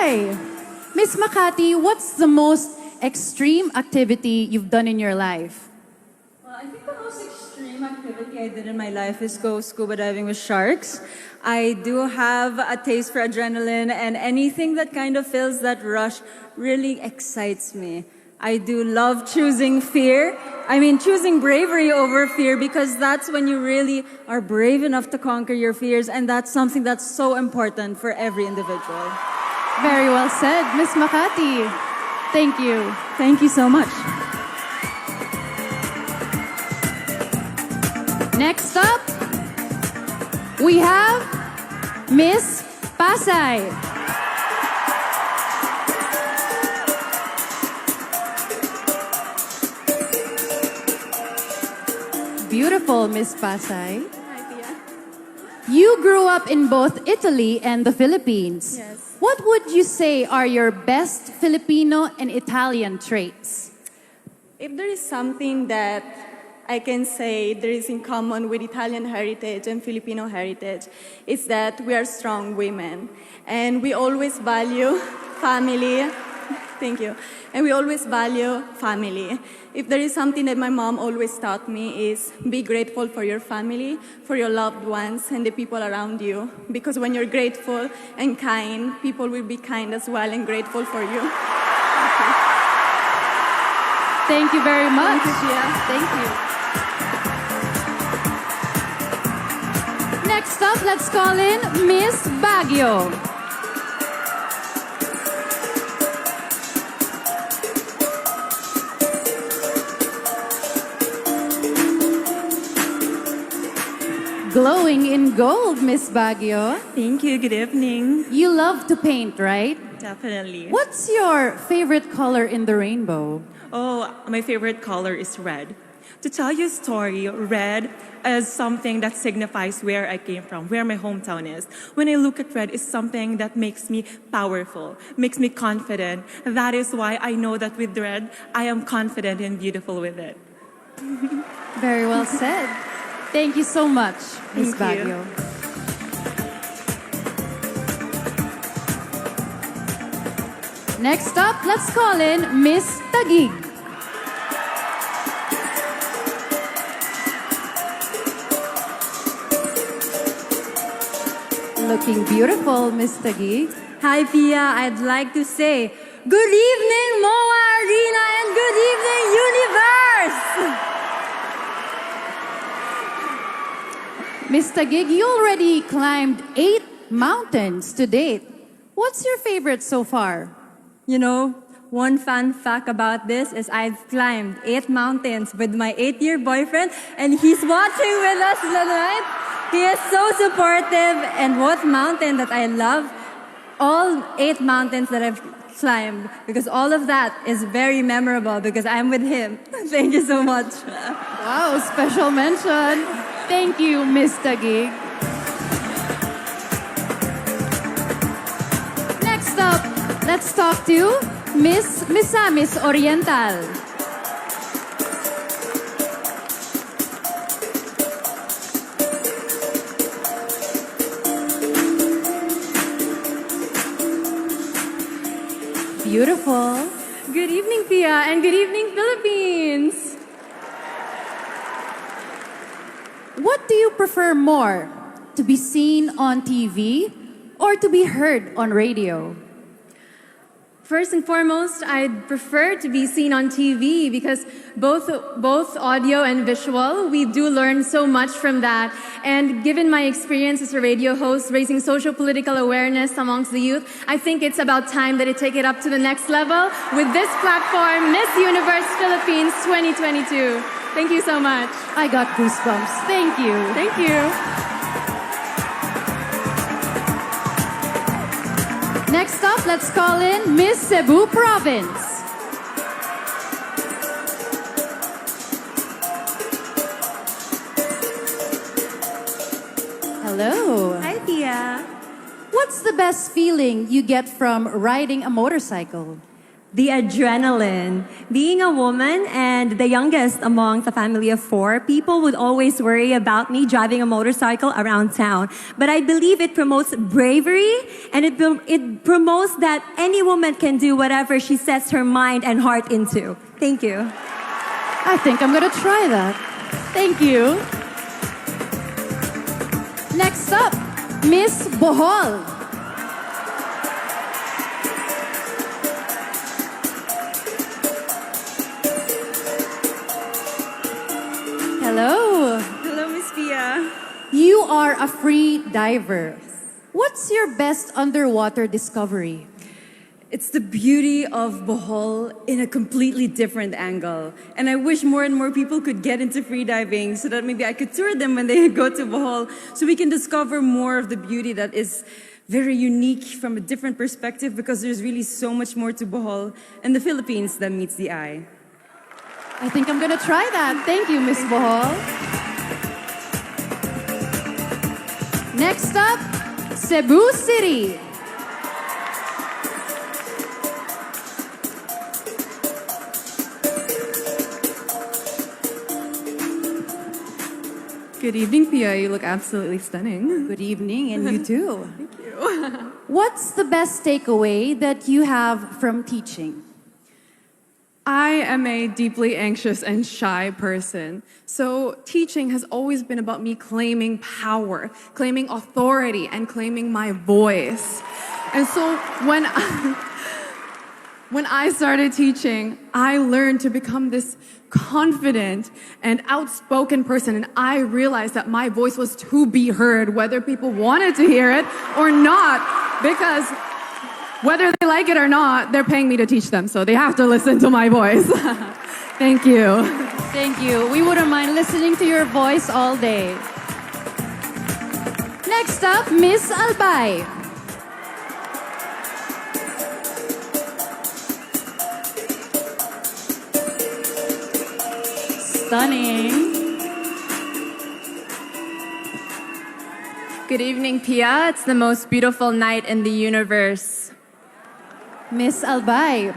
Hi! Miss Makati, what's the most extreme activity you've done in your life? Well, I think the most extreme activity I did in my life is go scuba diving with sharks. I do have a taste for adrenaline, and anything that kind of feels that rush really excites me. I do love choosing choosing bravery over fear, because that's when you really are brave enough to conquer your fears, and that's something that's so important for every individual. Very well said, Miss Makati. Thank you. Thank you so much. Next up, we have Miss Pasay. Beautiful, Miss Pasay. Hi, Pia. You grew up in both Italy and the Philippines. Yes. What would you say are your best Filipino and Italian traits? If there is something that I can say there is in common with Italian heritage and Filipino heritage, it's that we are strong women. And we always value family. Thank you. And we always value family. If there is something that my mom always taught me is be grateful for your family, for your loved ones, and the people around you. Because when you're grateful and kind, people will be kind as well and grateful for you. Thank you very much. Thank you, Pia. Thank you. Next up, let's call in Miss Baguio. Glowing in gold, Miss Baguio. Thank you. Good evening. You love to paint, right? Definitely. What's your favorite color in the rainbow? Oh, my favorite color is red. To tell you a story, red is something that signifies where I came from, where my hometown is. When I look at red, it's something that makes me powerful, makes me confident. That is why I know that with red, I am confident and beautiful with it. Very well said. Thank you so much, Miss Thank you. Baguio. Next up, let's call in Miss Taguig. Looking beautiful, Miss Taguig. Hi, Pia. I'd like to say, good evening, MOA Arena, and good evening, Universe! Miss Taguig, you already climbed 8 mountains to date. What's your favorite so far? You know, one fun fact about this is I've climbed 8 mountains with my 8-year boyfriend, and he's watching with us tonight. He is so supportive, and what mountain that I love, all 8 mountains that I've climbed, because all of that is very memorable because I'm with him. Thank you so much. Wow, special mention. Thank you, Miss Taguig. Next up, let's talk to Miss Misamis Oriental. Beautiful. Good evening, Pia, and good evening, Philippines. What do you prefer more? To be seen on TV or to be heard on radio? First and foremost, I'd prefer to be seen on TV because both audio and visual, we do learn so much from that. And given my experience as a radio host, raising social political awareness amongst the youth, I think it's about time that I take it up to the next level with this platform, Miss Universe Philippines 2022. Thank you so much. I got goosebumps. Thank you. Thank you. Next up, let's call in Miss Cebu Province. Hello. Hi, Pia. What's the best feeling you get from riding a motorcycle? The adrenaline. Being a woman and the youngest among a family of 4, people would always worry about me driving a motorcycle around town. But I believe it promotes bravery, and it promotes that any woman can do whatever she sets her mind and heart into. Thank you. I think I'm gonna try that. Thank you. Next up, Miss Bohol. Hello. Hello, Miss Pia. You are a free diver. What's your best underwater discovery? It's the beauty of Bohol in a completely different angle. And I wish more and more people could get into freediving so that maybe I could tour them when they go to Bohol so we can discover more of the beauty that is very unique from a different perspective, because there's really so much more to Bohol and the Philippines than meets the eye. I think I'm gonna try that. Thank you, Miss Bohol. Next up, Cebu City. Good evening, Pia. You look absolutely stunning. Good evening, and you too. Thank you. What's the best takeaway that you have from teaching? I am a deeply anxious and shy person. So teaching has always been about me claiming power, claiming authority, and claiming my voice. And so when I started teaching, I learned to become this confident and outspoken person, and I realized that my voice was to be heard, whether people wanted to hear it or not, because whether they like it or not, they're paying me to teach them, so they have to listen to my voice. Thank you. Thank you. We wouldn't mind listening to your voice all day. Next up, Miss Albay. Stunning. Good evening, Pia. It's the most beautiful night in the universe. Miss Albay,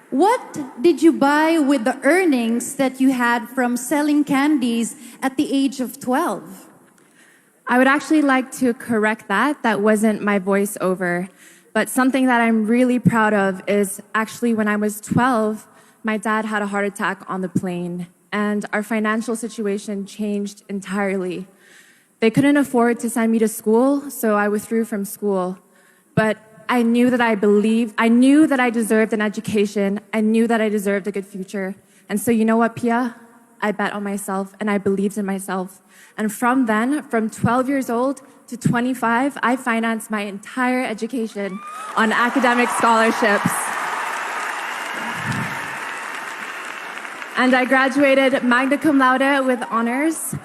what did you buy with the earnings that you had from selling candies at the age of 12? I would actually like to correct that. That wasn't my voiceover. But something that I'm really proud of is actually when I was 12, my dad had a heart attack on the plane, and our financial situation changed entirely. They couldn't afford to send me to school, so I withdrew from school. But I knew that I knew that I deserved an education. I knew that I deserved a good future. And so you know what, Pia? I bet on myself and I believed in myself. And from then, from 12 years old to 25, I financed my entire education on academic scholarships. And I graduated magna cum laude with honors.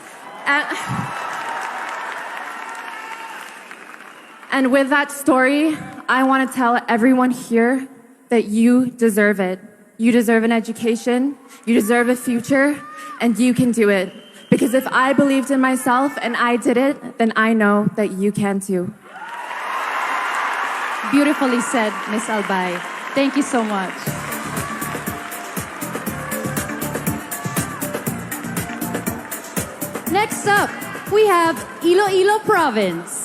And with that story, I want to tell everyone here that you deserve it. You deserve an education, you deserve a future, and you can do it. Because if I believed in myself and I did it, then I know that you can too. Beautifully said, Miss Albay. Thank you so much. Next up, we have Iloilo Province.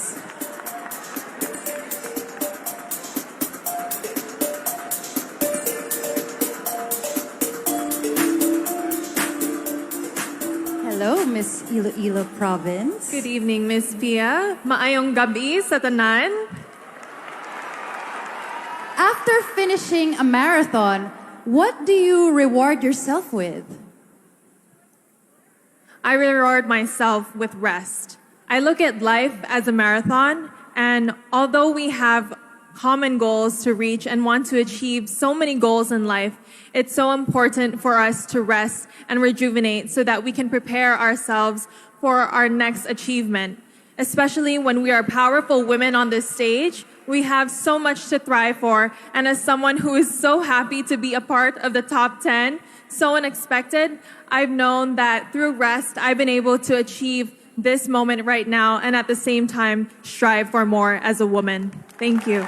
Hello, Miss Iloilo Province. Good evening, Miss Pia. Maayong gabi sa tanan. After finishing a marathon, what do you reward yourself with? I reward myself with rest. I look at life as a marathon, and although we have common goals to reach and want to achieve so many goals in life, it's so important for us to rest and rejuvenate so that we can prepare ourselves for our next achievement. Especially when we are powerful women on this stage, we have so much to thrive for. And as someone who is so happy to be a part of the top 10, so unexpected, I've known that through rest, I've been able to achieve this moment right now and at the same time strive for more as a woman. Thank you.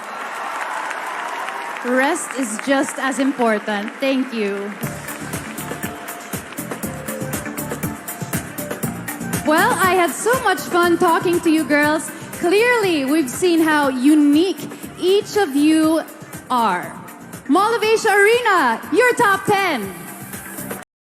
Rest is just as important. Thank you. Well, I had so much fun talking to you girls. Clearly, we've seen how unique each of you are. Mall of Asia Arena, your top 10.